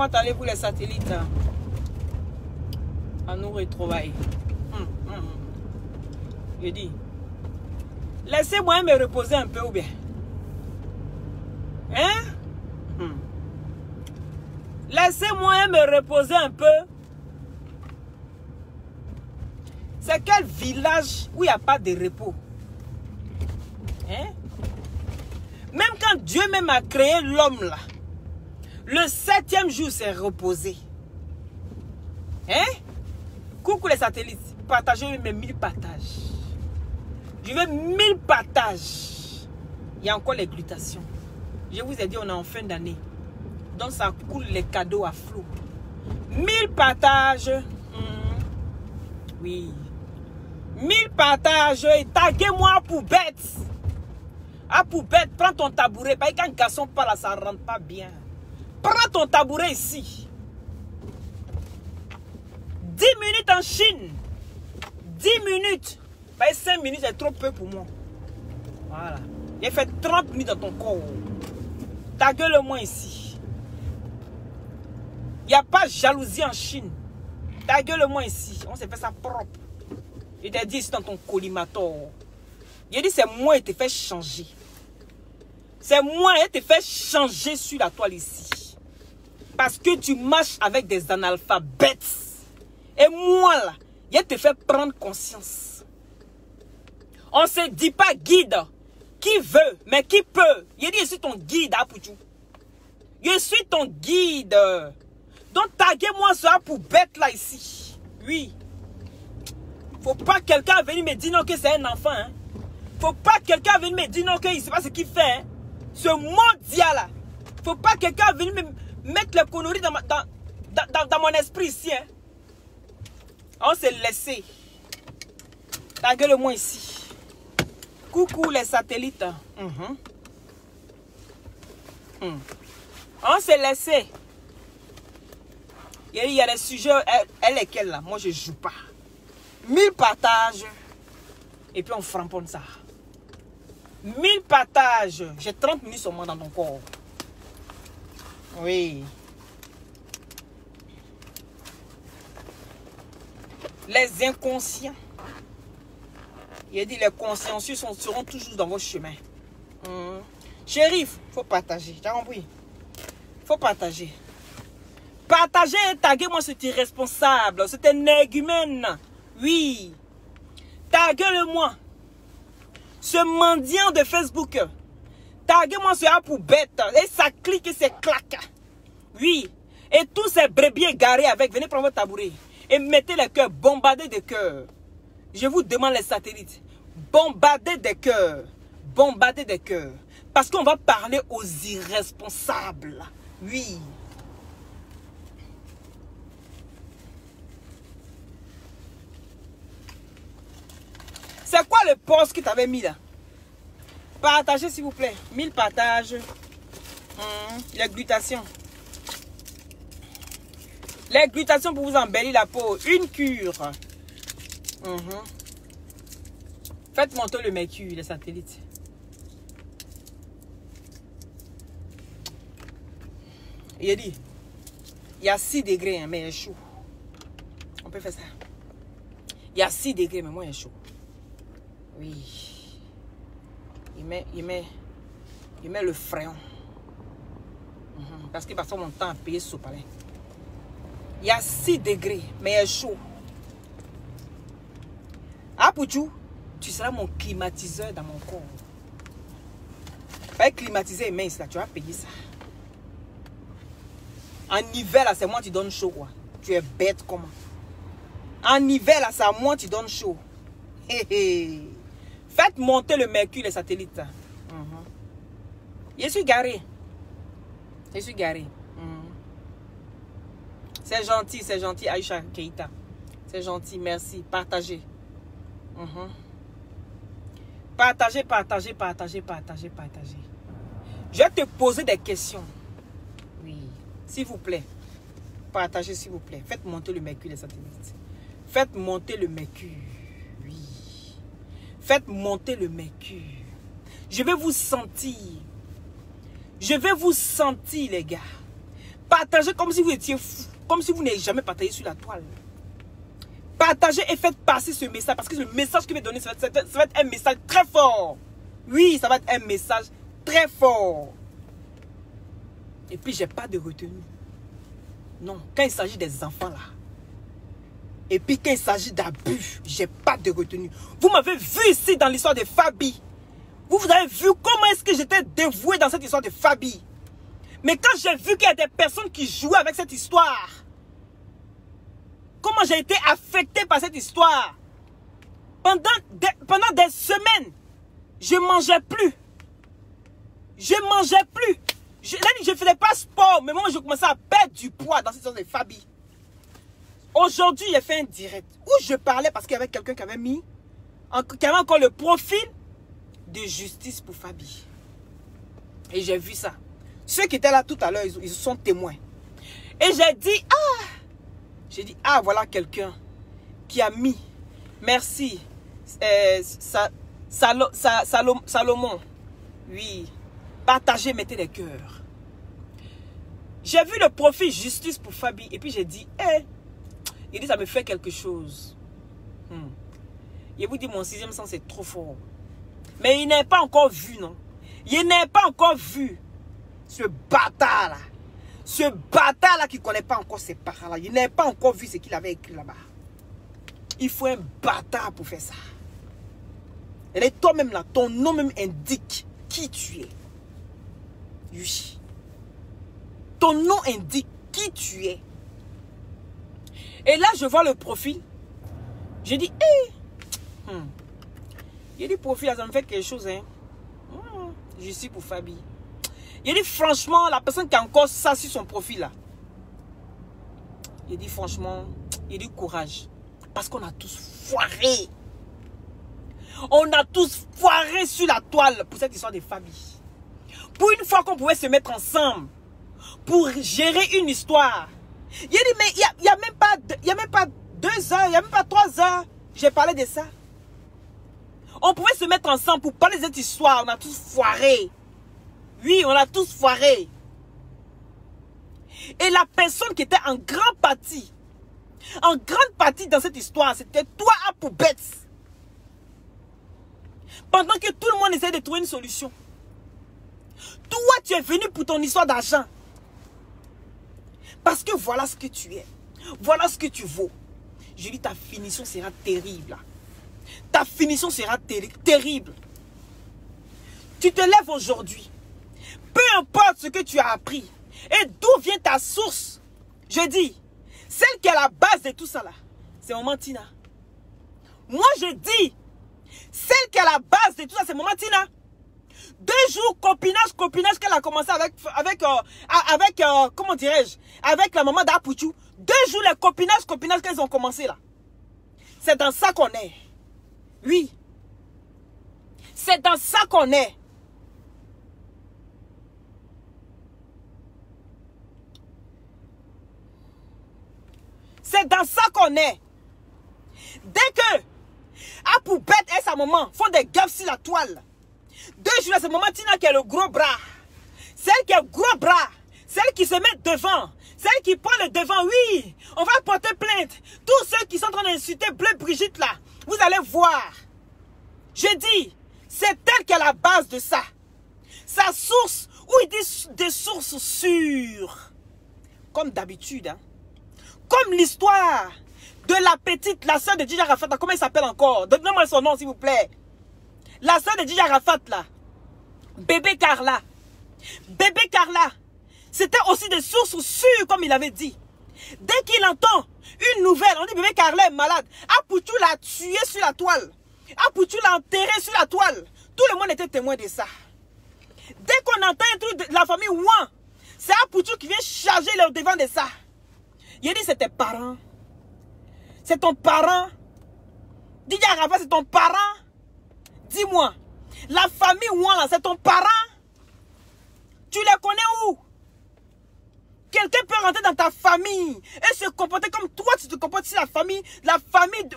Comment allez-vous les satellites? À nous retrouver. Je dis, laissez-moi me reposer un peu ou bien. Hein? Laissez-moi me reposer un peu. C'est quel village où il n'y a pas de repos? Hein? Même quand Dieu même a créé l'homme là, le 7e jour s'est reposé. Hein? Coucou les satellites, partagez mes 1000 partages. Je veux 1000 partages. Il y a encore les glutations. Je vous ai dit, on est en fin d'année. Donc ça coule les cadeaux à flot. 1000 partages. Oui. 1000 partages. Et taguez-moi à Poubette. À Poubette, prends ton tabouret. Parce que quand un garçon parle, ça ne rentre pas bien. Prends ton tabouret ici. 10 minutes en Chine. 10 minutes. 5 minutes, c'est trop peu pour moi. Voilà. J'ai fait 30 minutes dans ton corps. Tague-le-moi ici. Il n'y a pas de jalousie en Chine. Tague-le-moi ici. On s'est fait ça propre. Je t'ai dit ici dans ton collimateur. J'ai dit c'est moi qui te fait changer. C'est moi qui te fait changer sur la toile ici. Parce que tu marches avec des analphabètes. Et moi là, je te fais prendre conscience. On ne se dit pas guide. Qui veut, mais qui peut. Je dis, je suis ton guide, Apouchou. Je suis ton guide. Donc, taguez-moi ça pour bête là ici. Oui. Faut pas que quelqu'un vienne me dire non que c'est un enfant. Hein. Faut pas que quelqu'un vienne me dire non qu'il ne sait pas ce qu'il fait. Hein. Ce mondial là. Faut pas que quelqu'un vienne me mettre les conneries dans mon esprit ici. Hein. On s'est laissé. Taguez-le-moi ici. Coucou les satellites. On s'est laissé. Il y a des sujets. Elle est quelle là? Moi je joue pas. 1000 partages. Et puis on framponne ça. 1000 partages. J'ai 30 minutes seulement dans ton corps. Oui. Les inconscients. Il a dit les consciencieux seront toujours dans vos chemins. Shérif, il faut partager. Tu as compris? Il faut partager. Partager et taguer moi cet irresponsable. C'est un négumène. Oui. Taguez-le-moi. Ce mendiant de Facebook. Taguez-moi ce pour bête. Et ça clique et c'est claque. Oui. Et tous ces brebis égarés avec. Venez prendre votre tabouret. Et mettez les cœurs. Bombardez de cœurs. Je vous demande les satellites, bombardez des cœurs, bombardez des cœurs. Parce qu'on va parler aux irresponsables. Oui. C'est quoi le poste que tu avais mis là? Partagez s'il vous plaît. 1000 partages. Les glutations. Les glutations pour vous embellir la peau. Une cure. Faites monter le mercure, les satellites. Il a dit, il y a 6 degrés, hein, mais il est chaud. On peut faire ça. Il y a 6 degrés, mais moi, il est chaud. Oui. Il met le fréon. Parce qu'il passe mon temps à payer ce palais. Il y a 6 degrés, mais il est chaud. Apouchou, tu seras mon climatiseur dans mon corps. Pas climatiser mince là, tu vas payer ça. En hiver là, c'est moi qui donne chaud quoi. Tu es bête comment? En hiver là, c'est à moi qui donne chaud. Faites monter le mercure, les satellites. Je suis garé. Je suis garé. C'est gentil, Aïcha Keita. C'est gentil, merci. Partagez. Partagez. Je vais te poser des questions. Oui. S'il vous plaît. Partagez, s'il vous plaît. Faites monter le mercure, les satellites. Faites monter le mercure. Oui. Faites monter le mercure. Je vais vous sentir. Je vais vous sentir, les gars. Partagez comme si vous étiez fou. Comme si vous n'avez jamais partagé sur la toile. Partagez et faites passer ce message. Parce que le message que je vais donner, ça va être un message très fort. Oui, ça va être un message très fort. Et puis, j'ai pas de retenue. Non, quand il s'agit des enfants là. Et puis, quand il s'agit d'abus, j'ai pas de retenue. Vous m'avez vu ici dans l'histoire de Fabi. Vous avez vu comment est-ce que j'étais dévoué dans cette histoire de Fabi. Mais quand j'ai vu qu'il y a des personnes qui jouaient avec cette histoire, comment j'ai été affecté par cette histoire. Pendant des semaines, je ne mangeais plus. Je ne mangeais plus. Je ne faisais pas sport, mais moi, je commençais à perdre du poids dans cette histoire de Fabi. Aujourd'hui, j'ai fait un direct où je parlais parce qu'il y avait quelqu'un qui avait mis, qui avait encore le profil de justice pour Fabi. Et j'ai vu ça. Ceux qui étaient là tout à l'heure, ils sont témoins. Et j'ai dit, voilà quelqu'un qui a mis, merci, Salomon, oui, partagez, mettez les cœurs. J'ai vu le profil justice pour Fabi, et puis j'ai dit, il dit, ça me fait quelque chose. Je vous dis, mon sixième sens est trop fort. Mais il n'est pas encore vu, non? Il n'est pas encore vu. Ce bâtard-là. Ce bâtard-là qui ne connaît pas encore ces parents-là. Il n'a pas encore vu ce qu'il avait écrit là-bas. Il faut un bâtard pour faire ça. Et toi-même là, ton nom même indique qui tu es. Oui. Ton nom indique qui tu es. Et là, je vois le profil. Je dis, il dit, profil, ça me fait quelque chose, hein. Je suis pour Fabi. Il dit, franchement, la personne qui a encore ça sur son profil, là. Il dit, franchement, il dit, courage. Parce qu'on a tous foiré. On a tous foiré sur la toile pour cette histoire de Fabi. Pour une fois qu'on pouvait se mettre ensemble pour gérer une histoire. Il dit, mais il n'y a même pas 2 heures, il n'y a même pas 3 heures. J'ai parlé de ça. On pouvait se mettre ensemble pour parler de cette histoire. On a tous foiré. Oui, on a tous foiré. Et la personne qui était en grande partie dans cette histoire, c'était toi, Apoubet. Pendant que tout le monde essayait de trouver une solution. Toi, tu es venu pour ton histoire d'argent. Parce que voilà ce que tu es. Voilà ce que tu vaux. Je dis, ta finition sera terrible. Ta finition sera terrible. Tu te lèves aujourd'hui. Peu importe ce que tu as appris. Et d'où vient ta source. Je dis, celle qui est à la base de tout ça là, c'est Maman Tina. Moi je dis, celle qui est à la base de tout ça, c'est Maman Tina. 2 jours copinage qu'elle a commencé avec comment dirais-je, avec la maman d'Apouchou. 2 jours les copinage qu'elles ont commencé là. C'est dans ça qu'on est. Oui. C'est dans ça qu'on est. C'est dans ça qu'on est. Dès que Apoubet et sa maman font des gaffes sur la toile, 2 jours, c'est Maman Tina qui a le gros bras. Celle qui a le gros bras. Celle qui se met devant. Celle qui prend le devant. Oui, on va porter plainte. Tous ceux qui sont en train d'insulter Bleu Brigitte là, vous allez voir. Je dis, c'est elle qui est à la base de ça. Sa source, où il dit des sources sûres. Comme d'habitude. Hein. Comme l'histoire de la petite, la soeur de Dija Rafat. Comment elle s'appelle encore? Donnez-moi son nom s'il vous plaît. La soeur de Dija Rafat là. Bébé Carla. Bébé Carla. C'était aussi des sources sûres comme il avait dit. Dès qu'il entend une nouvelle, on dit bébé Carla est malade. Apouchou l'a tué sur la toile. Apouchou l'a enterré sur la toile. Tout le monde était témoin de ça. Dès qu'on entend un truc de la famille Ouan, c'est Apouchou qui vient charger le devant de ça. Il dit c'est tes parents. C'est ton parent. Dija Rafat c'est ton parent. Dis-moi, la famille Ouan là, c'est ton parent? Tu les connais où? Quelqu'un peut rentrer dans ta famille et se comporter comme toi, tu te comportes sur la famille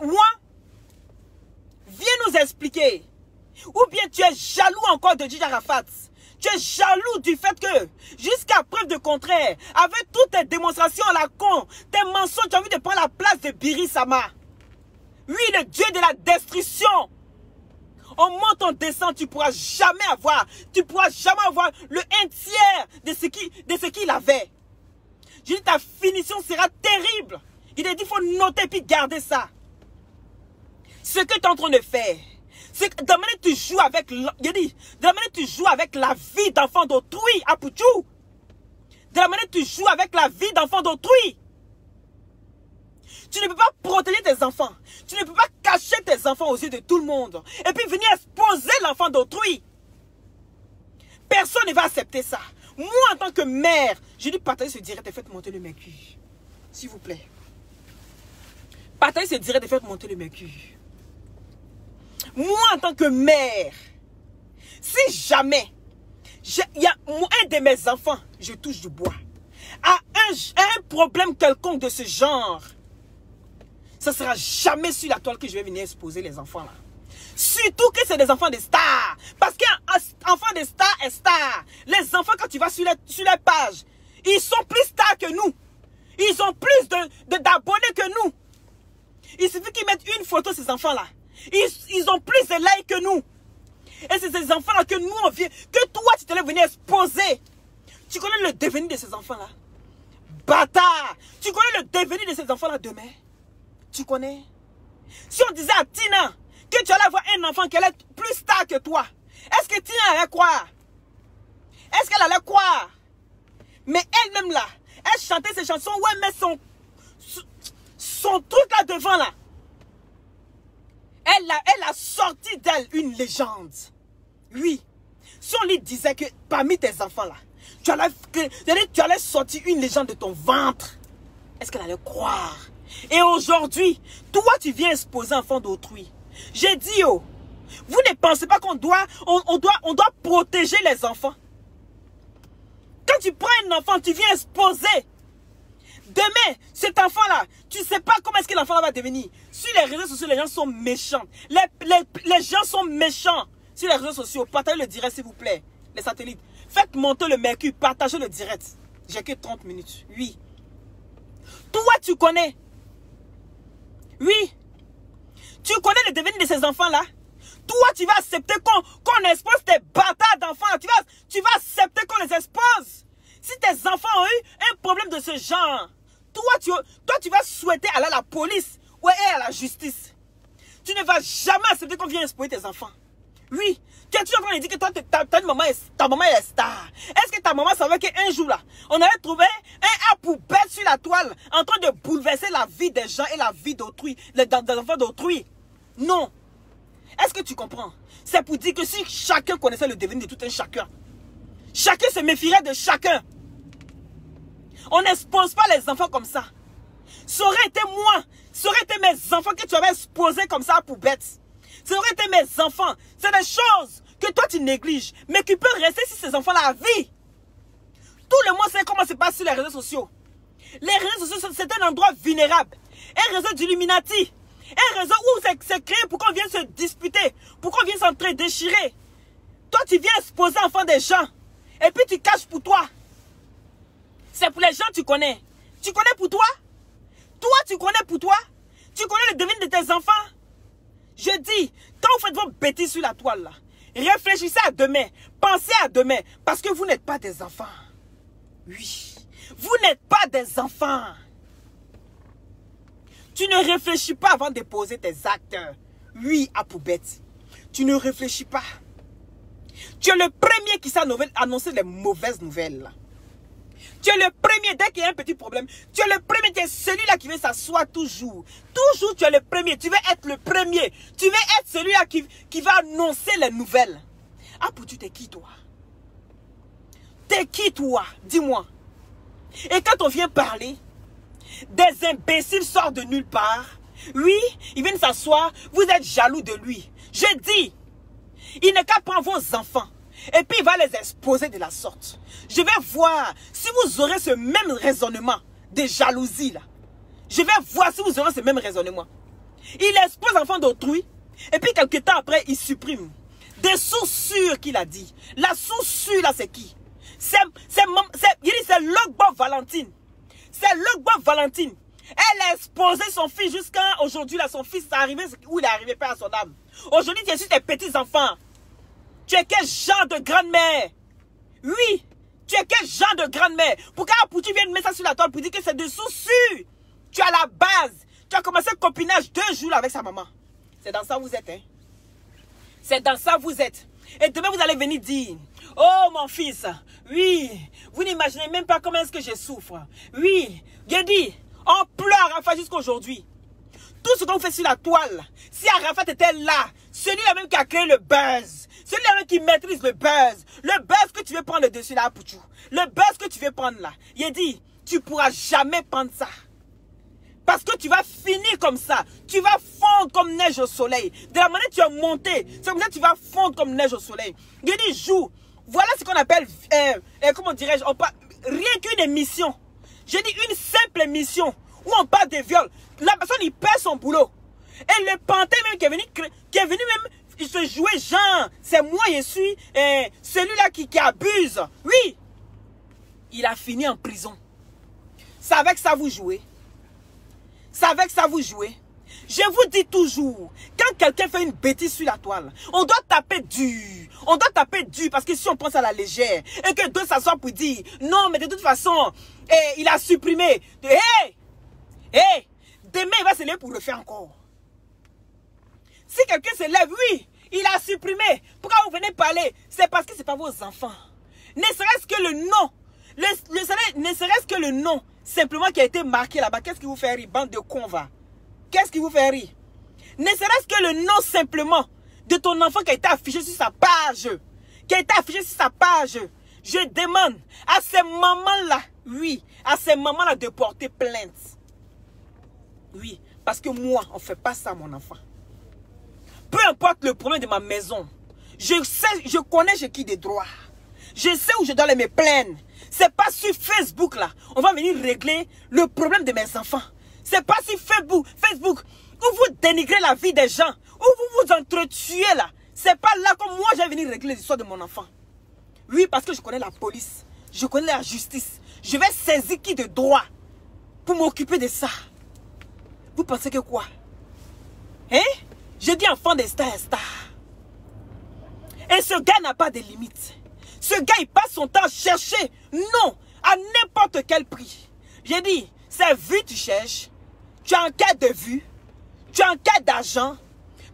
Ouan? Viens nous expliquer. Ou bien tu es jaloux encore de Dija Rafat. Tu es jaloux du fait que, jusqu'à preuve de contraire, avec toutes tes démonstrations à la con, tes mensonges, tu as envie de prendre la place de Biri Sama. Oui, le Dieu de la destruction. On monte, on descend, tu ne pourras jamais avoir le 1/3 de ce qu'il avait. Je dis, ta finition sera terrible. Il a dit, il faut noter puis garder ça. Ce que tu es en train de faire, c'est que de la manière que tu joues avec, la vie d'enfant d'autrui, à Pouchou. De la manière que tu joues avec la vie d'enfant d'autrui. Tu ne peux pas protéger tes enfants. Tu ne peux pas cacher tes enfants aux yeux de tout le monde. Et puis venir exposer l'enfant d'autrui. Personne ne va accepter ça. Moi, en tant que mère, je dis partagez ce direct et faites monter le mercure. S'il vous plaît. Partagez ce direct et faites monter le mercure. Moi, en tant que mère, si jamais il y a un de mes enfants, je touche du bois, a un problème quelconque de ce genre, ce ne sera jamais sur la toile que je vais venir exposer les enfants là. Surtout que c'est des enfants de stars. Parce qu'un enfant de star est star. Les enfants, quand tu vas sur les pages, ils sont plus stars que nous. Ils ont plus d'abonnés que nous. Il suffit qu'ils mettent une photo, ces enfants-là. Ils ont plus de likes que nous. Et c'est ces enfants-là que nous, on vient, que toi, tu te lèves venir exposer. Tu connais le devenir de ces enfants-là? Bâtard! Tu connais le devenir de ces enfants-là demain? Tu connais? Si on disait à Tina que tu allais avoir un enfant qui allait être plus star que toi, est-ce que Tina allait croire? Est-ce qu'elle allait croire? Mais elle-même là, elle chantait ses chansons où elle met son truc là devant là. Elle a sorti d'elle une légende. Oui. Si on lui disait que parmi tes enfants là, tu allais sortir une légende de ton ventre, est-ce qu'elle allait croire? Et aujourd'hui, toi tu viens exposer enfant d'autrui. J'ai dit, oh, vous ne pensez pas qu'on doit protéger les enfants? Quand tu prends un enfant, tu viens exposer. Demain, cet enfant-là, tu ne sais pas comment est-ce que l'enfant va devenir. Sur les réseaux sociaux, les gens sont méchants. Les gens sont méchants. Sur les réseaux sociaux, partagez le direct s'il vous plaît. Les satellites. Faites monter le mercure, partagez le direct. J'ai que 30 minutes. Oui. Toi, tu connais. Oui. Tu connais le devenir de ces enfants-là? Toi, tu vas accepter qu'on expose tes bâtards d'enfants. Tu vas accepter qu'on les expose. Si tes enfants ont eu un problème de ce genre, toi, tu vas souhaiter aller à la police ou à la justice. Tu ne vas jamais accepter qu'on vienne exposer tes enfants. Oui. Tu es toujours en train de dire que toi, ta maman est star. Est-ce que ta maman savait qu'un jour là, on avait trouvé un poubelle sur la toile en train de bouleverser la vie des gens et la vie d'autrui, des enfants d'autrui? Non. Est-ce que tu comprends? C'est pour dire que si chacun connaissait le devenir de tout un chacun, chacun se méfierait de chacun. On n'expose pas les enfants comme ça. Ça aurait été moi, ça aurait été mes enfants que tu avais exposés comme ça pour bêtes. Ça aurait été mes enfants. C'est des choses que toi tu négliges, mais qui peuvent rester si ces enfants-là à vie. Tout le monde sait comment ça passe sur les réseaux sociaux. Les réseaux sociaux, c'est un endroit vulnérable. Un réseau d'Illuminati. Un réseau où c'est créé pour qu'on vienne se disputer, pour qu'on vienne s'entre-déchirer. Toi, tu viens exposer enfants des gens. Et puis tu caches pour toi. C'est pour les gens que tu connais. Tu connais pour toi? Toi, tu connais pour toi? Tu connais le devenir de tes enfants? Je dis, quand vous faites vos bêtises sur la toile là, réfléchissez à demain. Pensez à demain. Parce que vous n'êtes pas des enfants. Oui. Vous n'êtes pas des enfants. Tu ne réfléchis pas avant de poser tes actes. Oui, à poubette. Tu ne réfléchis pas. Tu es le premier qui s'est annoncé les mauvaises nouvelles. Tu es le premier, dès qu'il y a un petit problème, tu es le premier, tu es celui-là qui veut s'asseoir toujours. Toujours, tu es le premier. Tu veux être le premier. Tu veux être celui-là qui va annoncer les nouvelles. Ah, pour tu t'es qui, toi? T'es qui, toi? Dis-moi. Et quand on vient parler, des imbéciles sortent de nulle part. Oui, ils viennent s'asseoir. Vous êtes jaloux de lui. Je dis, il n'est qu'à prendre vos enfants. Et puis il va les exposer de la sorte. Je vais voir si vous aurez ce même raisonnement de jalousie là. Je vais voir si vous aurez ce même raisonnement. Il expose l'enfant d'autrui. Et puis quelques temps après, il supprime. Des sources sûres qu'il a dit. La source sûre là c'est qui? C'est Logbo Valentine. C'est Logbo Valentine. Elle a exposé son fils jusqu'à aujourd'hui là. Son fils est arrivé où il est arrivé, père à son âme. Aujourd'hui tu es sur tes petits enfants. Tu es quel genre de grand-mère? Oui. Tu es quel genre de grand-mère? Pourquoi tu viens de mettre ça sur la toile pour dire que c'est de sources sûres? Tu as la base. Tu as commencé le copinage 2 jours avec sa maman. C'est dans ça vous êtes, hein? C'est dans ça vous êtes. Et demain vous allez venir dire, oh mon fils, oui, vous n'imaginez même pas comment est-ce que je souffre. Oui, j'ai dit, on pleure Arafat jusqu'à aujourd'hui. Tout ce qu'on fait sur la toile, si Arafat était là, celui-là même qui a créé le buzz, celui-là même qui maîtrise le buzz que tu veux prendre le dessus là, Pouchou, le buzz que tu veux prendre là, il dit, tu pourras jamais prendre ça. Parce que tu vas finir comme ça. Tu vas fondre comme neige au soleil. De la manière que tu as monté, c'est comme ça que tu vas fondre comme neige au soleil. Je dis, joue. Voilà ce qu'on appelle, comment dirais-je, rien qu'une émission. Je dis une simple émission où on parle de viol. La personne, il perd son boulot. Et le pantin même qui est venu même, il se jouait genre, c'est moi, je suis celui-là qui abuse. Oui. Il a fini en prison. C'est avec ça vous jouez. C'est avec ça vous jouez. Je vous dis toujours, quand quelqu'un fait une bêtise sur la toile, on doit taper dur. On doit taper dur parce que si on pense à la légère et que d'autres s'assoient pour dire non, mais de toute façon, il a supprimé. Demain il va se lever pour le faire encore. Si quelqu'un se lève, oui, il a supprimé. Pourquoi vous venez parler? C'est parce que ce n'est pas vos enfants. Ne serait-ce que le nom. Ne serait-ce que le nom. Simplement qui a été marqué là-bas. Qu'est-ce qui vous fait rire, bande de cons, va? Qu'est-ce qui vous fait rire? Ne serait-ce que le nom simplement de ton enfant qui a été affiché sur sa page. Je demande à ces mamans-là, oui, à ces mamans-là de porter plainte. Oui, parce que moi, on ne fait pas ça à mon enfant. Peu importe le problème de ma maison, je connais chez qui des droits. Je sais où je dois aller me plaindre. C'est pas sur Facebook là. On va venir régler le problème de mes enfants. C'est pas sur Facebook où vous dénigrez la vie des gens, où vous vous entretuez là. C'est pas là que moi je vais venir régler l'histoire de mon enfant. Oui, parce que je connais la police. Je connais la justice. Je vais saisir qui de droit pour m'occuper de ça. Vous pensez que quoi? Hein? Je dis enfant des stars. Et ce gars n'a pas de limites. Ce gars, il passe son temps à chercher. Non, à n'importe quel prix. J'ai dit, c'est vu tu cherches. Tu es en quête de vue. Tu es en quête d'argent.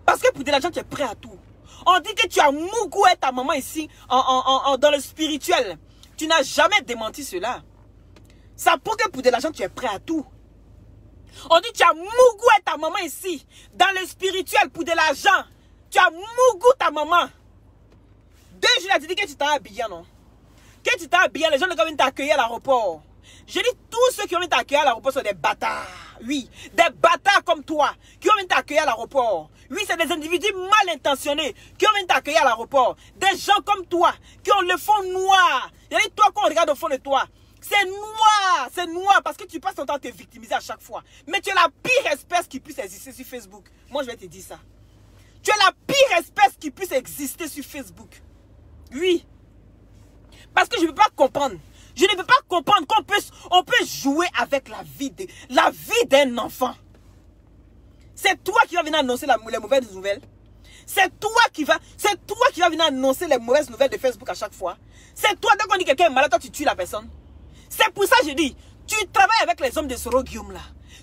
Parce que pour de l'argent, tu es prêt à tout. On dit que tu as mougoué ta maman ici dans le spirituel. Tu n'as jamais démenti cela. Ça prouve que pour de l'argent, tu es prêt à tout. On dit que tu as mougoué ta maman ici dans le spirituel pour de l'argent. Tu as mougou ta maman. 2 jours, tu dis que tu t'es habillé, non? Que tu t'es habillé, les gens ne viennent t'accueillir à l'aéroport. Je dis, tous ceux qui viennent t'accueillir à l'aéroport sont des bâtards. Oui, des bâtards comme toi qui viennent t'accueillir à l'aéroport. Oui, c'est des individus mal intentionnés qui viennent t'accueillir à l'aéroport. Des gens comme toi qui ont le fond noir. Je dis, toi, quand on regarde au fond de toi, c'est noir parce que tu passes ton temps à te victimiser à chaque fois. Mais tu es la pire espèce qui puisse exister sur Facebook. Moi, je vais te dire ça. Tu es la pire espèce qui puisse exister sur Facebook. Oui. Parce que je ne peux pas comprendre. Je ne peux pas comprendre qu'on peut jouer avec la vie d'un enfant. C'est toi qui vas venir annoncer les mauvaises nouvelles. C'est toi qui vas venir annoncer les mauvaises nouvelles de Facebook à chaque fois. C'est toi, dès qu'on dit quelqu'un est malade, toi tu tues la personne. C'est pour ça que je dis, tu travailles avec les hommes de Soro Guillaume là.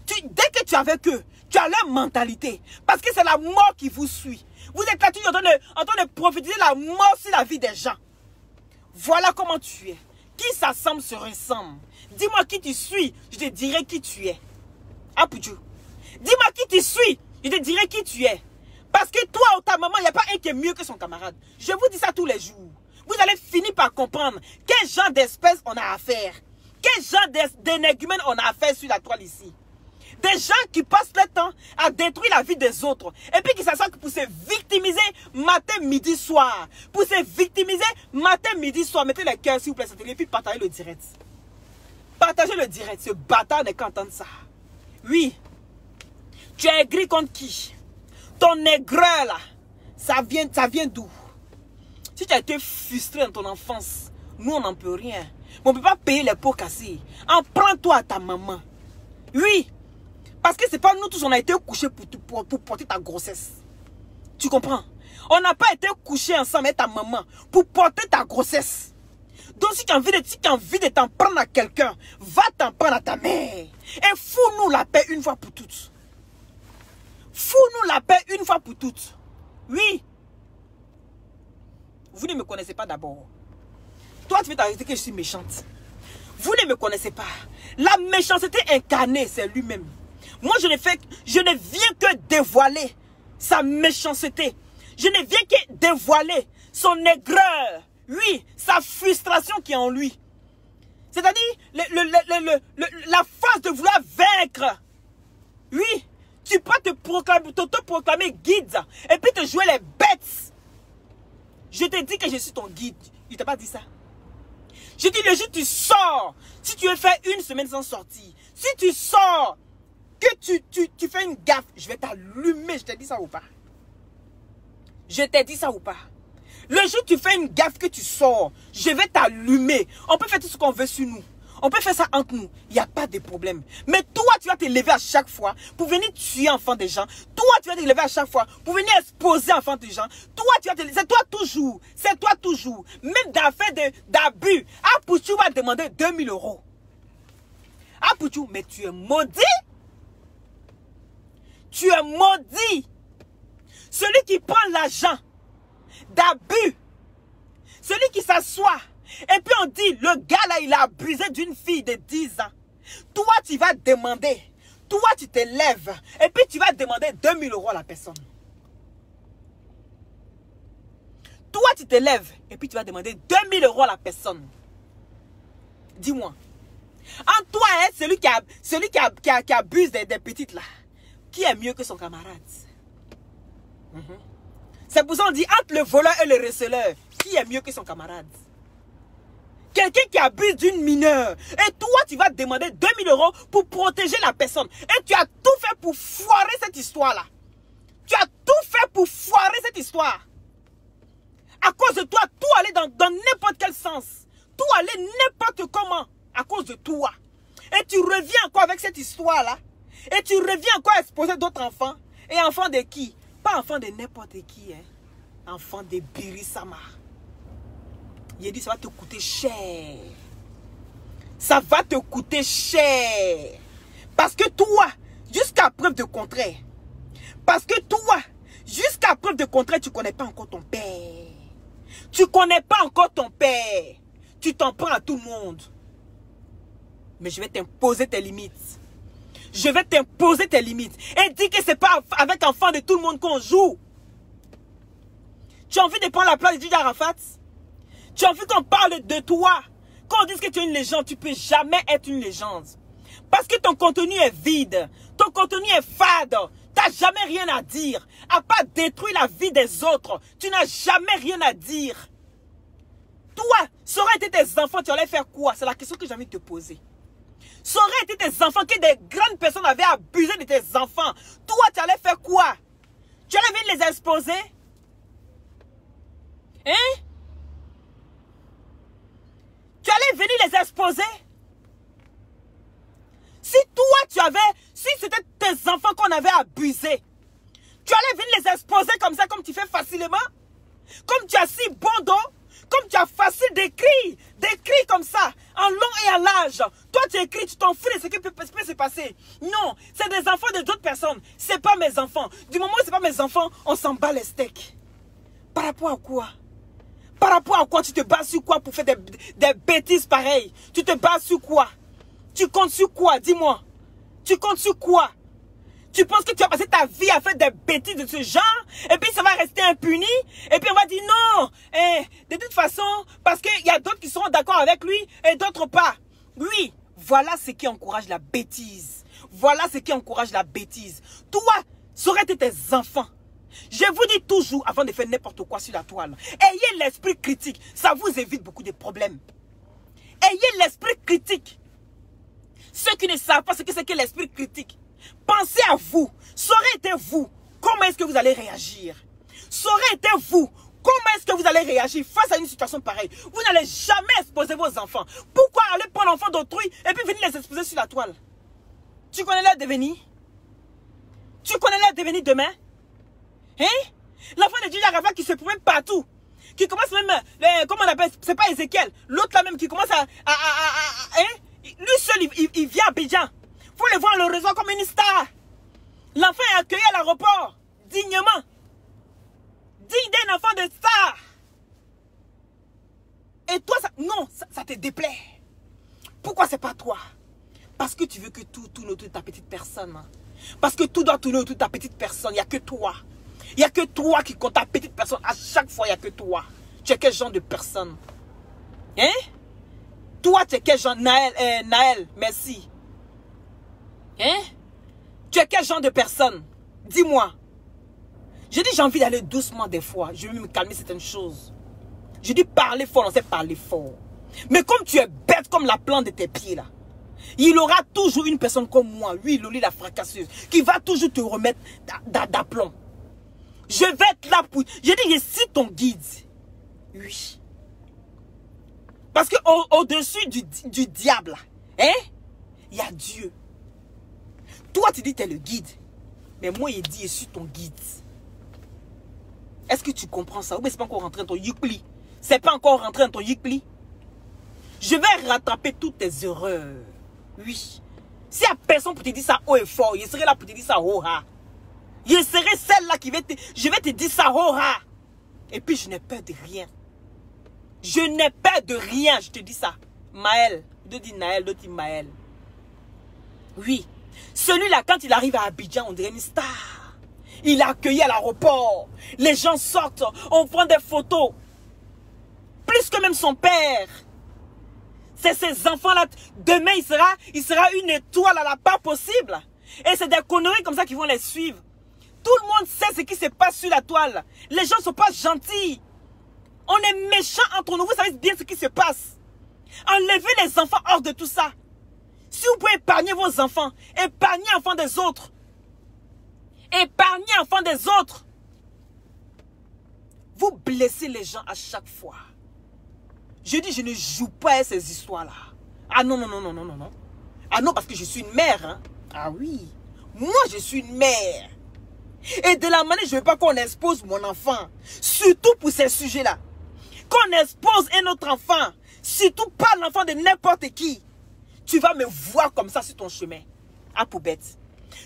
Dès que tu es avec eux, tu as leur mentalité. Parce que c'est la mort qui vous suit. Vous êtes là toujours en train de prophétiser la mort sur la vie des gens. Voilà comment tu es. Qui s'assemble se ressemble. Dis-moi qui tu suis, je te dirai qui tu es. Ah, Poudjou. Dis-moi qui tu suis, je te dirai qui tu es. Parce que toi ou ta maman, il n'y a pas un qui est mieux que son camarade. Je vous dis ça tous les jours. Vous allez finir par comprendre quel genre d'espèce on a à faire. Quel genre d'énergumène on a à faire sur la toile ici. Des gens qui passent leur temps à détruire la vie des autres. Et puis qui s'assoient pour se victimiser matin, midi, soir. Pour se victimiser matin, midi, soir. Mettez les cœurs s'il vous plaît. Et puis partagez le direct. Partagez le direct. Ce bâtard n'est qu'à entendre ça. Oui. Tu es aigri contre qui? Ton aigreur là. Ça vient d'où? Si tu as été frustré dans ton enfance, nous on n'en peut rien. Mais on ne peut pas payer les pots cassés. En prends-toi à ta maman. Oui. Parce que c'est pas nous tous on a été couchés pour porter ta grossesse. Tu comprends? On n'a pas été couchés ensemble avec ta maman pour porter ta grossesse. Donc si tu as envie de t'en prendre à quelqu'un, va t'en prendre à ta mère. Et fous-nous la paix une fois pour toutes. Fous-nous la paix une fois pour toutes. Oui. Vous ne me connaissez pas d'abord. Toi, tu veux t'arrêter que je suis méchante. Vous ne me connaissez pas. La méchanceté incarnée, c'est lui-même. Moi, je ne viens que dévoiler sa méchanceté. Je ne viens que dévoiler son aigreur. Oui, sa frustration qui est en lui. C'est-à-dire, la force de vouloir vaincre. Oui, tu peux t'auto-proclamer guide et puis te jouer les bêtes. Je te dis que je suis ton guide. Il t'a pas dit ça. Je dis le jour où tu sors, si tu veux faire une semaine sans sortir, si tu sors, que tu fais une gaffe, je vais t'allumer. Je t'ai dit ça ou pas? Je t'ai dit ça ou pas? Le jour où tu fais une gaffe que tu sors, je vais t'allumer. On peut faire tout ce qu'on veut sur nous. On peut faire ça entre nous. Il n'y a pas de problème. Mais toi, tu vas te lever à chaque fois pour venir tuer enfants des gens. Toi, tu vas te lever à chaque fois pour venir exposer enfants des gens. Toi, tu vas te lever. C'est toi toujours. C'est toi toujours. Même d'affaires d'abus. Apouchou va demander 2000 €. Apouchou, mais tu es maudit. Tu es maudit. Celui qui prend l'argent d'abus. Celui qui s'assoit. Et puis on dit, le gars là, il a abusé d'une fille de 10 ans. Toi, tu vas demander. Toi, tu te lèves. Et puis tu vas demander 2000 € à la personne. Toi, tu te lèves. Et puis tu vas demander 2000 € à la personne. Dis-moi. En toi, hein, celui qui abuse des petites là. Qui est mieux que son camarade? C'est pour ça qu'on dit, entre le voleur et le receleur, qui est mieux que son camarade? Quelqu'un qui abuse d'une mineure. Et toi, tu vas demander 2000 € pour protéger la personne. Et tu as tout fait pour foirer cette histoire-là. Tu as tout fait pour foirer cette histoire. À cause de toi, tout allait dans n'importe quel sens. Tout allait n'importe comment. À cause de toi. Et tu reviens encore avec cette histoire-là. Et tu reviens encore exposer d'autres enfants. Et enfants de qui? Pas enfants de n'importe qui. Hein. Enfants de Birisama. Il dit ça va te coûter cher. Ça va te coûter cher. Parce que toi, jusqu'à preuve de contraire. Parce que toi, jusqu'à preuve de contraire, tu ne connais pas encore ton père. Tu ne connais pas encore ton père. Tu t'en prends à tout le monde. Mais je vais t'imposer tes limites. Je vais t'imposer tes limites. Et dis que ce n'est pas avec enfant de tout le monde qu'on joue. Tu as envie de prendre la place de Didier Arafat? Tu as envie qu'on parle de toi? Qu'on dise que tu es une légende, tu ne peux jamais être une légende. Parce que ton contenu est vide. Ton contenu est fade. Tu n'as jamais rien à dire. À part détruire la vie des autres. Tu n'as jamais rien à dire. Toi, ça aurait été tes enfants, tu allais faire quoi? C'est la question que j'ai envie de te poser. Ça aurait été tes enfants, que des grandes personnes avaient abusé de tes enfants. Toi, tu allais faire quoi? Tu allais venir les exposer? Hein? Tu allais venir les exposer? Si toi, si c'était tes enfants qu'on avait abusés, tu allais venir les exposer comme ça, comme tu fais facilement? Comme tu as si bon dos? Comme tu as facile d'écrire comme ça, en long et en large. Toi, tu écris, tu t'en fous de ce qui peut se passer. Non, c'est des enfants de d'autres personnes. Ce n'est pas mes enfants. Du moment où ce n'est pas mes enfants, on s'en bat les steaks. Par rapport à quoi? Par rapport à quoi? Tu te bats sur quoi pour faire des bêtises pareilles? Tu te bats sur quoi? Tu comptes sur quoi? Dis-moi. Tu comptes sur quoi? Tu penses que tu vas passer ta vie à faire des bêtises de ce genre? Et puis ça va rester impuni? Et puis on va dire non! De toute façon, parce qu'il y a d'autres qui seront d'accord avec lui et d'autres pas. Oui, voilà ce qui encourage la bêtise. Voilà ce qui encourage la bêtise. Toi, ça aurait été tes enfants. Je vous dis toujours, avant de faire n'importe quoi sur la toile, ayez l'esprit critique. Ça vous évite beaucoup de problèmes. Ayez l'esprit critique. Ceux qui ne savent pas ce que c'est que l'esprit critique, pensez à vous. Ça aurait été vous. Comment est-ce que vous allez réagir? Ça aurait été vous. Comment est-ce que vous allez réagir face à une situation pareille? Vous n'allez jamais exposer vos enfants. Pourquoi aller prendre l'enfant d'autrui et puis venir les exposer sur la toile? Tu connais leur devenir? Tu connais leur devenir demain? Hein? L'enfant de Didier Arafat qui se promène partout. Qui commence même, comment on appelle, c'est pas Ézéchiel. L'autre là même qui commence hein? Lui seul, il vient à Abidjan. Faut le voir le réseau comme une star. L'enfant est accueilli à l'aéroport, dignement. Digne d'un enfant de star. Et toi, ça te déplaît. Pourquoi c'est pas toi? Parce que tu veux que tout tourne autour de ta petite personne. Hein? Parce que tout doit tourner autour de ta petite personne. Il n'y a que toi. Il n'y a que toi qui compte ta petite personne. À chaque fois, il n'y a que toi. Tu es quel genre de personne? Hein? Toi, tu es quel genre? Naël, merci. Hein? Tu es quel genre de personne? Dis-moi. Je dis j'ai envie d'aller doucement des fois. Je vais me calmer certaines choses. Je dis parler fort, on sait parler fort. Mais comme tu es bête comme la plante de tes pieds là, il y aura toujours une personne comme moi, oui, Loli la fracasseuse, qui va toujours te remettre d'aplomb. Je vais être là pour... Je dis je suis ton guide. Oui. Parce que au-dessus du diable, hein, il y a Dieu. Toi tu dis tu es le guide. Mais moi il dit je suis ton guide. Est-ce que tu comprends ça? Ou bien c'est pas encore rentré dans ton yukli? C'est pas encore rentré dans ton yukli? Je vais rattraper toutes tes erreurs. Oui. S'il n'y a personne pour te dire ça haut et fort, je serai là pour te dire ça haut ha. Je serai celle-là qui va te... Je vais te dire ça haut ha. Et puis je n'ai peur de rien. Je n'ai peur de rien, je te dis ça. Maël. D'autres disent Naël, d'autres disent Maël. Oui. Celui-là, quand il arrive à Abidjan, on dirait une star. Il est accueilli à l'aéroport. Les gens sortent. On prend des photos. Plus que même son père. C'est ces enfants-là. Demain, il sera une étoile à la part possible. Et c'est des conneries comme ça qui vont les suivre. Tout le monde sait ce qui se passe sur la toile. Les gens ne sont pas gentils. On est méchants entre nous. Vous savez bien ce qui se passe. Enlevez les enfants hors de tout ça. Si vous pouvez épargner vos enfants, épargnez les enfants des autres. Épargnez les enfants des autres. Vous blessez les gens à chaque fois. Je dis, je ne joue pas à ces histoires-là. Ah non, non, non, non, non, non, non. Ah non, parce que je suis une mère. Hein? Ah oui. Moi, je suis une mère. Et de la manière, je ne veux pas qu'on expose mon enfant. Surtout pour ces sujets-là. Qu'on expose un autre enfant. Surtout pas l'enfant de n'importe qui. Tu vas me voir comme ça sur ton chemin. Ah, poubette.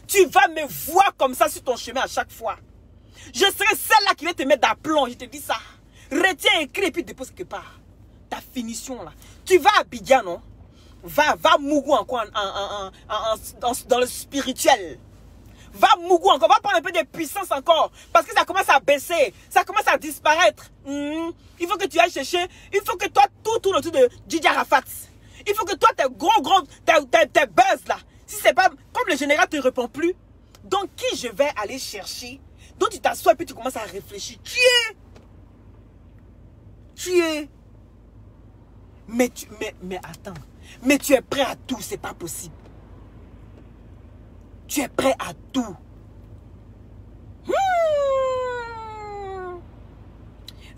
Tu vas me voir comme ça sur ton chemin à chaque fois. Je serai celle-là qui va te mettre d'aplomb. Je te dis ça. Retiens, écris et puis dépose quelque part. Ta finition là. Tu vas à Abidjan, non? Va Mougou encore dans le spirituel. Va Mougou encore. Va prendre un peu de puissance encore. Parce que ça commence à baisser. Ça commence à disparaître. Il faut que tu ailles chercher. Il faut que toi, tout tourne autour de Didier Arafat. Il faut que toi, tes buzz là. Si c'est pas comme le général ne te répond plus. Donc qui je vais aller chercher? Donc tu t'assois et puis tu commences à réfléchir. Tu es. Mais attends. Mais tu es prêt à tout, c'est pas possible. Tu es prêt à tout.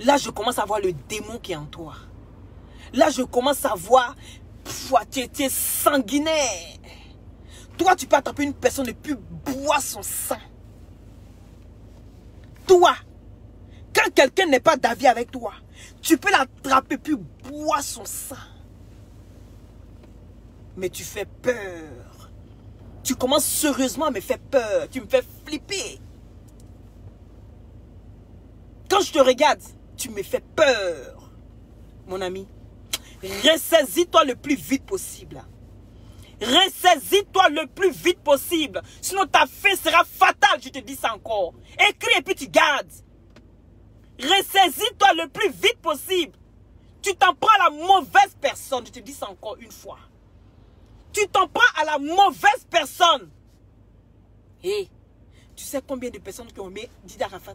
Là, je commence à voir le démon qui est en toi. Là, je commence à voir, tu es sanguinaire. Toi, tu peux attraper une personne et puis boire son sang. Toi, quand quelqu'un n'est pas d'avis avec toi, tu peux l'attraper puis boire son sang. Mais tu fais peur. Tu commences sérieusement à me faire peur. Tu me fais flipper. Quand je te regarde, tu me fais peur. Mon ami, ressaisis-toi le plus vite possible. Ressaisis-toi le plus vite possible. Sinon ta fin sera fatale, je te dis ça encore. Écris et puis tu gardes. Ressaisis-toi le plus vite possible. Tu t'en prends à la mauvaise personne, je te dis ça encore une fois. Tu t'en prends à la mauvaise personne. Et tu sais combien de personnes qui ont mis Didier Arafat?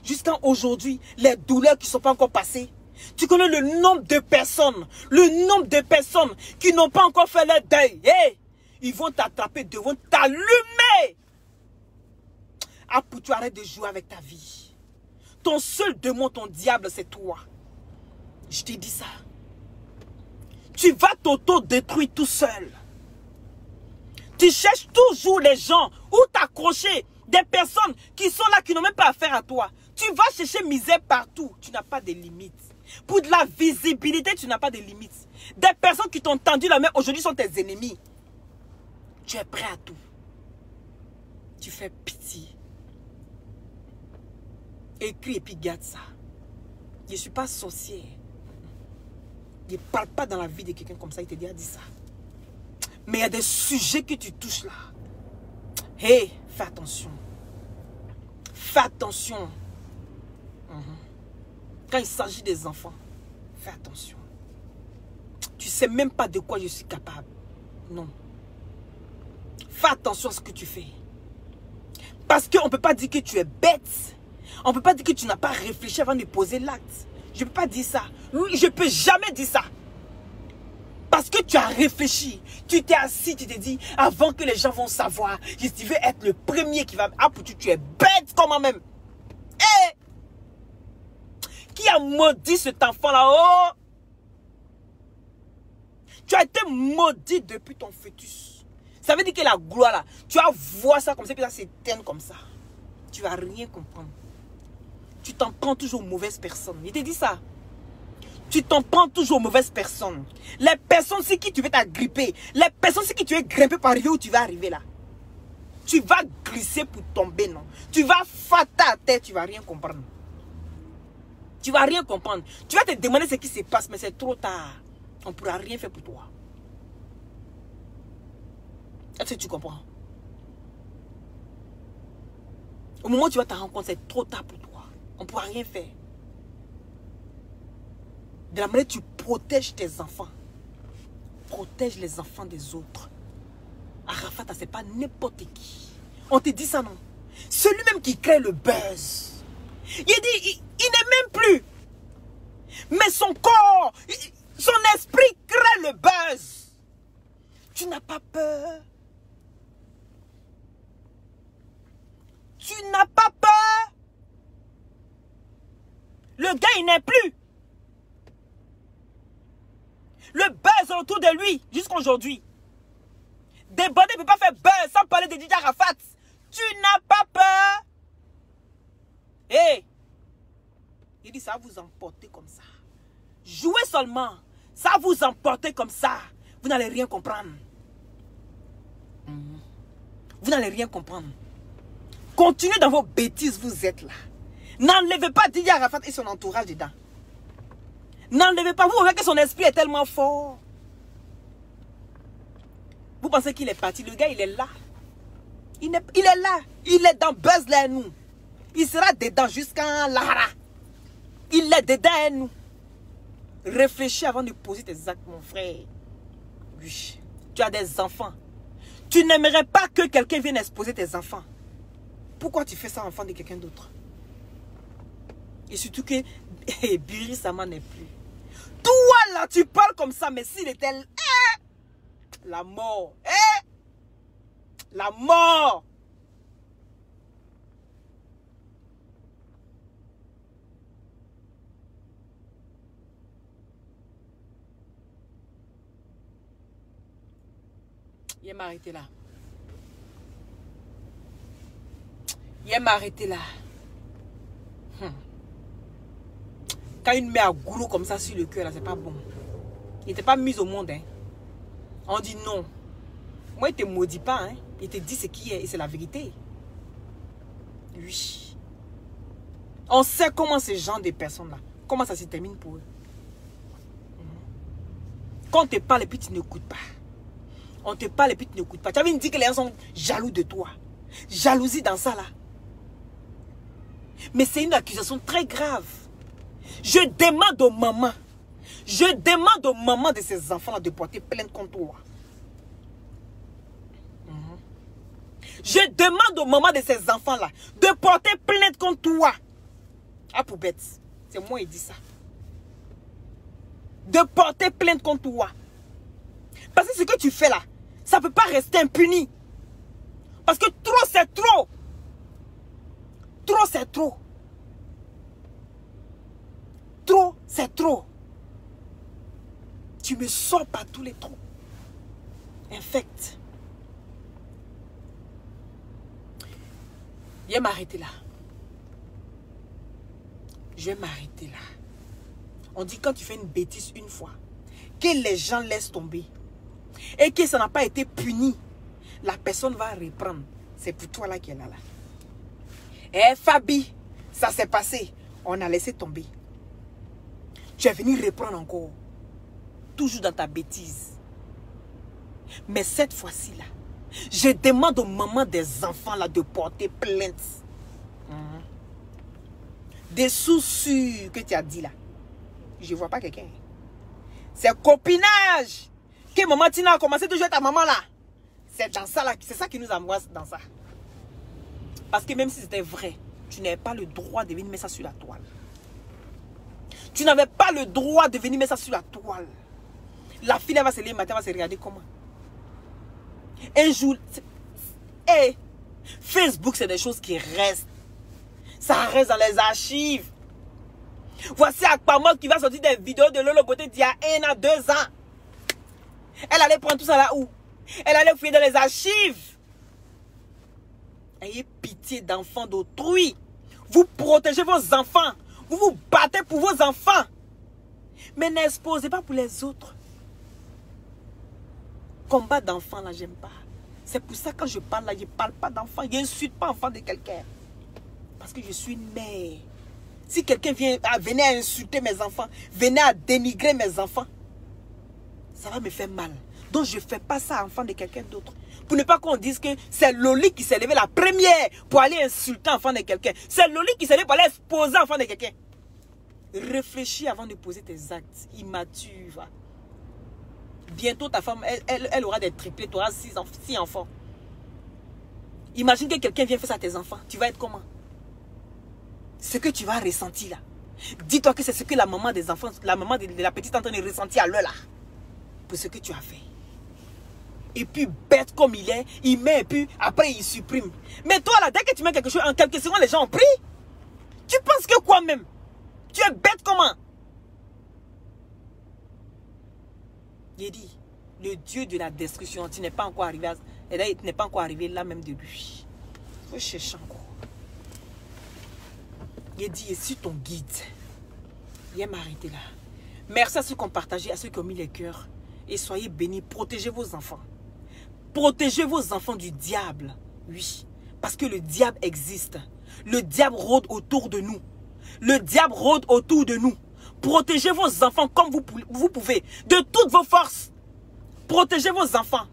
Jusqu'à aujourd'hui, les douleurs qui ne sont pas encore passées. Tu connais le nombre de personnes qui n'ont pas encore fait leur deuil. Hey, ils vont t'attraper, ils vont t'allumer. Ah, pour tu arrêtes de jouer avec ta vie. Ton seul démon, ton diable, c'est toi. Je t'ai dit ça. Tu vas t'auto-détruire tout seul. Tu cherches toujours les gens où t'accrocher. Des personnes qui sont là, qui n'ont même pas affaire à toi. Tu vas chercher misère partout. Tu n'as pas de limites. Pour de la visibilité, tu n'as pas de limites. Des personnes qui t'ont tendu la main aujourd'hui sont tes ennemis. Tu es prêt à tout. Tu fais pitié. Écris et puis garde ça. Je ne suis pas sorcière. Je ne parle pas dans la vie de quelqu'un comme ça. Il t'a déjà dit ça. Mais il y a des sujets que tu touches là. Hé, fais attention. Fais attention. Quand il s'agit des enfants, fais attention. Tu ne sais même pas de quoi je suis capable. Non. Fais attention à ce que tu fais. Parce qu'on ne peut pas dire que tu es bête. On ne peut pas dire que tu n'as pas réfléchi avant de poser l'acte. Je ne peux pas dire ça. Je ne peux jamais dire ça. Parce que tu as réfléchi. Tu t'es assis, tu t'es dit, avant que les gens vont savoir, je veux être le premier qui va... Ah, pour tu es bête comme moi-même. Hé! Qui a maudit cet enfant-là? Oh! Tu as été maudit depuis ton fœtus. Ça veut dire que la gloire là, tu vas voir ça comme ça, puis ça s'éteint comme ça. Tu vas rien comprendre. Tu t'en prends toujours aux mauvaises personnes. Il te dit ça. Tu t'en prends toujours aux mauvaises personnes. Les personnes sur qui tu veux t'agripper. Les personnes sur qui tu veux grimper pour arriver où tu vas arriver là. Tu vas glisser pour tomber, non. Tu vas fatter à terre, tu vas rien comprendre. Tu vas rien comprendre. Tu vas te demander ce qui se passe, mais c'est trop tard. On ne pourra rien faire pour toi. Est-ce que tu comprends? Au moment où tu vas te rendre compte, c'est trop tard pour toi. On ne pourra rien faire. De la manière tu protèges tes enfants. Protège les enfants des autres. Arafat, ce n'est pas n'importe qui. On te dit ça, non? Celui-même qui crée le buzz. Il dit, il n'est même plus. Mais son corps, son esprit crée le buzz. Tu n'as pas peur. Tu n'as pas peur. Le gars, il n'est plus. Le buzz autour de lui, jusqu'à aujourd'hui. Débordé ne peut pas faire buzz sans parler de Didier Arafat. Tu n'as pas peur. Hé. Hey. Il dit, ça va vous emporter comme ça. Jouez seulement. Ça va vous emporter comme ça. Vous n'allez rien comprendre. Vous n'allez rien comprendre. Continuez dans vos bêtises, vous êtes là. N'enlevez pas Didier Arafat et son entourage dedans. N'enlevez pas, vous voyez que son esprit est tellement fort. Vous pensez qu'il est parti, le gars il est là. Il est là, il est dans Buzz là nous. Il sera dedans jusqu'en Lara. Il est dedans nous. Réfléchis avant de poser tes actes mon frère. Oui, tu as des enfants. Tu n'aimerais pas que quelqu'un vienne exposer tes enfants. Pourquoi tu fais ça enfant de quelqu'un d'autre? Et surtout que Biri Sama n'est plus. Toi là, tu parles comme ça, mais s'il était... la mort. La mort. Il m'a arrêté là. Il m'a arrêté là. Quand une met à goulot comme ça sur le cœur, là, c'est pas bon. Il n'était pas mis au monde. Hein. On dit non. Moi, il ne te maudit pas. Hein. Il te dit ce qui est et c'est la vérité. Oui. On sait comment ces gens de personnes-là, comment ça se termine pour eux. Quand on te parle et puis tu n'écoutes pas. On te parle et puis tu n'écoutes pas. Tu avais dit que les gens sont jaloux de toi. Jalousie dans ça là. Mais c'est une accusation très grave. Je demande aux mamans. Je demande aux mamans de ces enfants-là de porter plainte contre toi. Je demande aux mamans de ces enfants-là de porter plainte contre toi. Ah, pour bête. C'est moi qui dis ça. De porter plainte contre toi. Parce que ce que tu fais là, ça ne peut pas rester impuni. Parce que trop, c'est trop. Trop, c'est trop. C'est trop. Tu me sors par tous les trous. Infect. Je vais m'arrêter là. Je vais m'arrêter là. On dit quand tu fais une bêtise une fois, que les gens laissent tomber et que ça n'a pas été puni, la personne va reprendre. C'est pour toi là qui est là. Eh Fabi, ça s'est passé. On a laissé tomber. Tu es venu reprendre encore. Toujours dans ta bêtise. Mais cette fois-ci là, je demande aux mamans des enfants là de porter plainte. Des sous-sûrs que tu as dit là. Je ne vois pas quelqu'un. C'est copinage. Que maman Tina a commencé de jouer ta maman là. C'est dans ça là. C'est ça qui nous angoisse dans ça. Parce que même si c'était vrai, tu n'avais pas le droit de venir mettre ça sur la toile. Tu n'avais pas le droit de venir mettre ça sur la toile. La fille elle va se lever le matin, elle va se regarder comment. Un jour, hey, Facebook c'est des choses qui restent. Ça reste dans les archives. Voici Akpamok qui va sortir des vidéos de Lolo Beauté d'il y a 1 an, 2 ans. Elle allait prendre tout ça là où? Elle allait fouiller dans les archives. Ayez pitié d'enfants d'autrui. Vous protégez vos enfants. Vous vous battez pour vos enfants. Mais n'exposez pas pour les autres. Combat d'enfants là, j'aime pas. C'est pour ça que quand je parle là, je ne parle pas d'enfants. Je n'insulte pas l'enfant de quelqu'un. Parce que je suis une mère. Si quelqu'un venait à insulter mes enfants, venait à dénigrer mes enfants, ça va me faire mal. Donc je ne fais pas ça à l'enfant de quelqu'un d'autre. Pour ne pas qu'on dise que c'est Loli qui s'est levé la première pour aller insulter l'enfant de quelqu'un. C'est Loli qui s'est levé pour aller exposer l'enfant de quelqu'un. Réfléchis avant de poser tes actes. Immature. Bientôt ta femme, elle aura des triplés, tu auras 6 enfants. Imagine que quelqu'un vient faire ça à tes enfants. Tu vas être comment? Ce que tu vas ressentir là. Dis-toi que c'est ce que la maman des enfants, la maman de la petite est en train de ressentir à l'heure là. Pour ce que tu as fait. Et puis bête comme il met et puis après il supprime. Mais toi là, dès que tu mets quelque chose, en quelques secondes les gens ont pris. Tu penses que quoi même? Tu es bête comment? J'ai dit, le Dieu de la destruction, tu n'es pas encore arrivé à, tu n'es pas encore arrivé là même de lui. Il faut chercher encore. J'ai dit, et sur ton guide, il va m'arrêter là. Merci à ceux qui ont partagé, à ceux qui ont mis les cœurs. Et soyez bénis, protégez vos enfants. Protégez vos enfants du diable. Oui, parce que le diable existe. Le diable rôde autour de nous. Le diable rôde autour de nous. Protégez vos enfants comme vous pouvez. De toutes vos forces. Protégez vos enfants.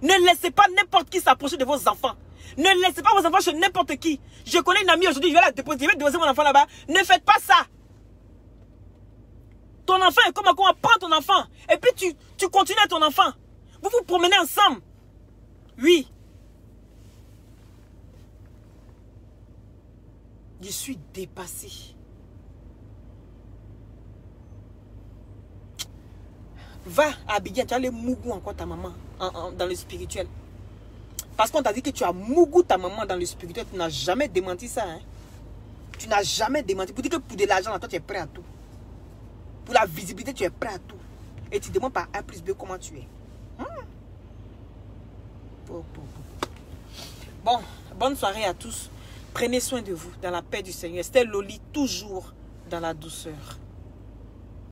Ne laissez pas n'importe qui s'approcher de vos enfants. Ne laissez pas vos enfants chez n'importe qui. Je connais une amie aujourd'hui, je vais la déposer, mon enfant là-bas. Ne faites pas ça. Ton enfant est comme quoi, prends ton enfant. Et puis tu continues à ton enfant. Vous vous promenez ensemble. Oui. Je suis dépassée. Va à Abidjan, tu as les mougou encore ta maman dans le spirituel. Parce qu'on t'a dit que tu as mougou ta maman dans le spirituel. Tu n'as jamais démenti ça. Hein? Tu n'as jamais démenti. Pour dire que pour de l'argent, toi tu es prêt à tout. Pour la visibilité, tu es prêt à tout. Et tu demandes par 1 plus 2 comment tu es. Bon, bonne soirée à tous. Prenez soin de vous dans la paix du Seigneur. C'était Loli, toujours dans la douceur.